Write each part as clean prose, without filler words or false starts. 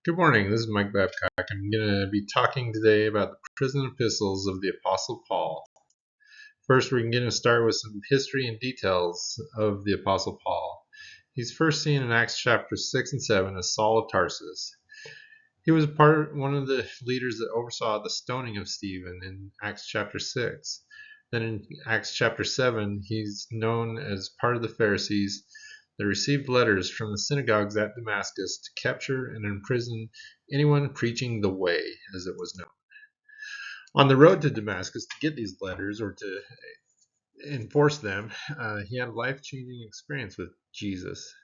Good morning, this is Mike Babcock. I'm going to be talking today about the prison epistles of the Apostle Paul. First, we're going to start with some history and details of the Apostle Paul. He's first seen in Acts chapter 6 and 7 as Saul of Tarsus. He was one of the leaders that oversaw the stoning of Stephen in Acts chapter 6. Then in Acts chapter 7, he's known as part of the Pharisees that received letters from the synagogues at Damascus to capture and imprison anyone preaching the way, as it was known. On the road to Damascus to get these letters or to enforce them, he had a life-changing experience with Jesus.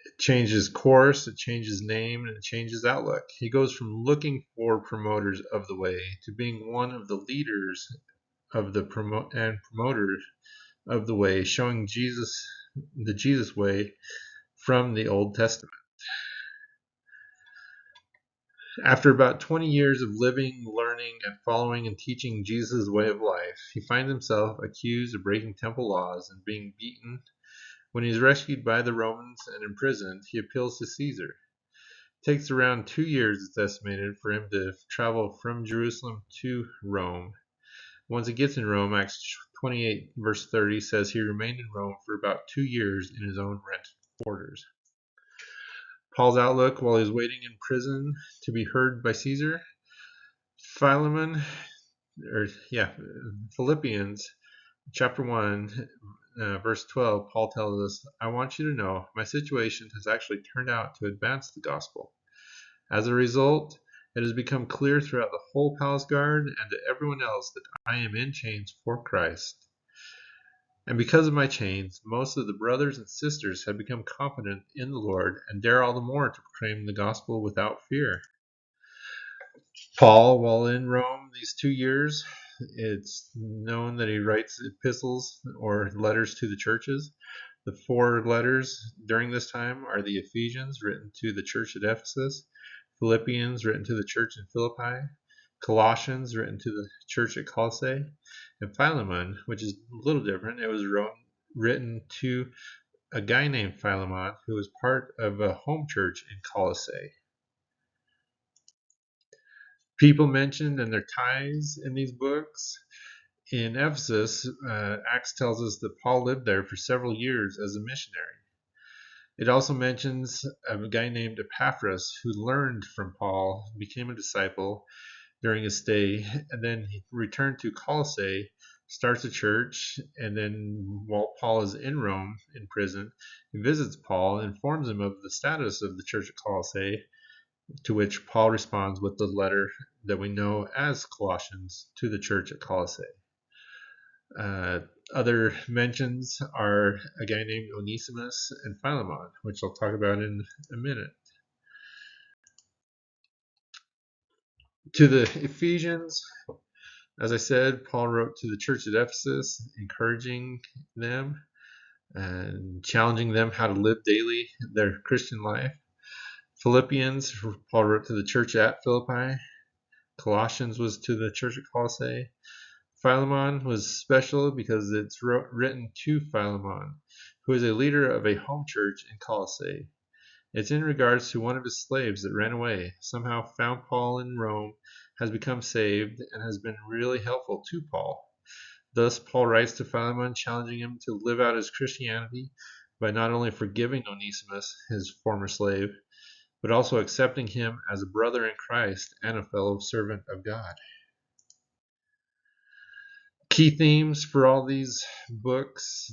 It changed his course, it changed his name, and it changed his outlook. He goes from looking for promoters of the way to being one of the leaders of the promoters of the way, showing the Jesus way from the Old Testament. After about 20 years of living, learning, and following and teaching Jesus' way of life, he finds himself accused of breaking temple laws and being beaten. When he's rescued by the Romans and imprisoned, he appeals to Caesar. It takes around 2 years, it's estimated, for him to travel from Jerusalem to Rome. Once he gets in Rome, Acts 28 verse 30 says he remained in Rome for about 2 years in his own rented quarters. Paul's outlook while he's waiting in prison to be heard by Caesar. Philippians chapter 1, verse 12, Paul tells us, I want you to know my situation has actually turned out to advance the gospel. As a result, it has become clear throughout the whole palace guard and to everyone else that I am in chains for Christ. And because of my chains, most of the brothers and sisters have become confident in the Lord and dare all the more to proclaim the gospel without fear. Paul, while in Rome these 2 years, it's known that he writes epistles or letters to the churches. The 4 letters during this time are the Ephesians, written to the church at Ephesus, Philippians, written to the church in Philippi, Colossians, written to the church at Colossae, and Philemon, which is a little different. It was written to a guy named Philemon who was part of a home church in Colossae. People mentioned and their ties in these books. In Ephesus, Acts tells us that Paul lived there for several years as a missionary. It also mentions a guy named Epaphras who learned from Paul, became a disciple during his stay, and then he returned to Colossae, starts a church, and then while Paul is in Rome in prison, he visits Paul, informs him of the status of the church at Colossae, to which Paul responds with the letter that we know as Colossians to the church at Colossae. Other mentions are a guy named Onesimus and Philemon, which I'll talk about in a minute. To the Ephesians, as I said, Paul wrote to the church at Ephesus, encouraging them and challenging them how to live daily their Christian life. Philippians, Paul wrote to the church at Philippi. Colossians was to the church at Colossae. Philemon was special because it's written to Philemon, who is a leader of a home church in Colossae. It's in regards to one of his slaves that ran away, somehow found Paul in Rome, has become saved, and has been really helpful to Paul. Thus, Paul writes to Philemon, challenging him to live out his Christianity by not only forgiving Onesimus, his former slave, but also accepting him as a brother in Christ and a fellow servant of God. Key themes for all these books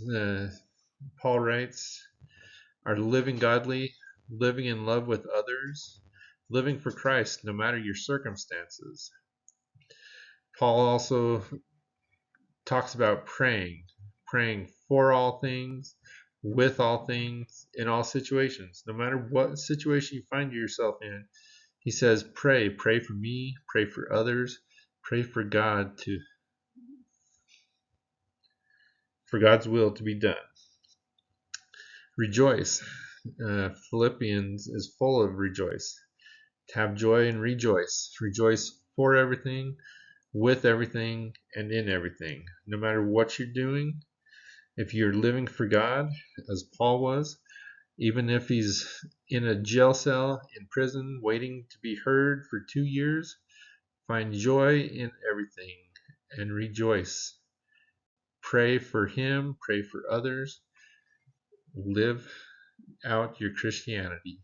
Paul writes are living godly, living in love with others, living for Christ no matter your circumstances. Paul also talks about praying for all things, with all things, in all situations. No matter what situation you find yourself in, he says, pray for me, pray for others, pray for God for God's will to be done. Rejoice. Philippians is full of rejoice. To have joy and rejoice. Rejoice for everything, with everything, and in everything. No matter what you're doing, if you're living for God, as Paul was, Even if he's in a jail cell in prison waiting to be heard for 2 years, find joy in everything and rejoice. Pray for him, pray for others, live out your Christianity.